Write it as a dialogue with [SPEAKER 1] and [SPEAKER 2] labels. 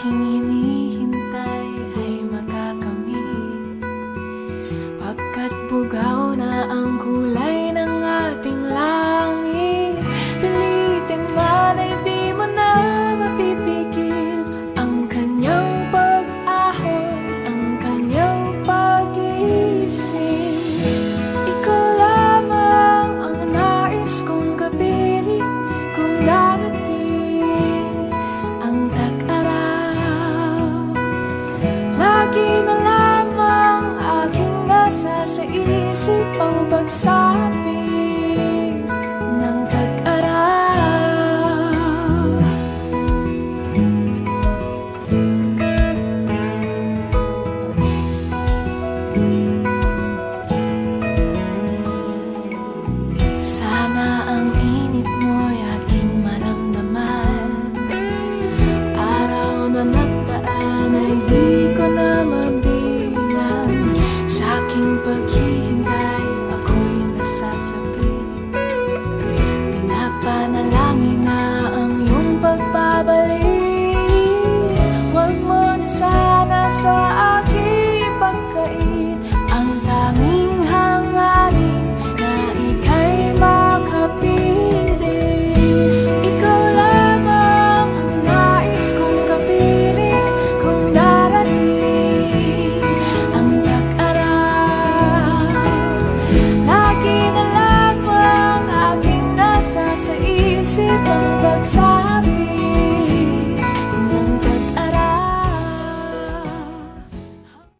[SPEAKER 1] aking hinihintay ay makakamit, pagkat bugaw na ang kulay ng ating langit. Pilitin man ay di mo na mapipigil ang kanyang pag-ahon, ang kanyang pag-iisip. Ikaw lamang ang nais kong kapiling kung darating ang tag-araw. Lagi na lamang aking nasa sa isip ang pagsabi ng tag-araw. Sana ang init mo'y aking maramdaman. Araw na nagdaan ay di ko na mabilang. Sa aking paghihintay, ako'y nasasabi. Pinapanalangin na ang iyong pagbabalik. Huwag mo na sana sa aking ipagkait ang tanging hangarin na ika'y makapiling. Ikaw lamang ang nais kong kapiling kung darating ang tag-araw. Lagi na lamang aking nasa sa isip ang pagsabi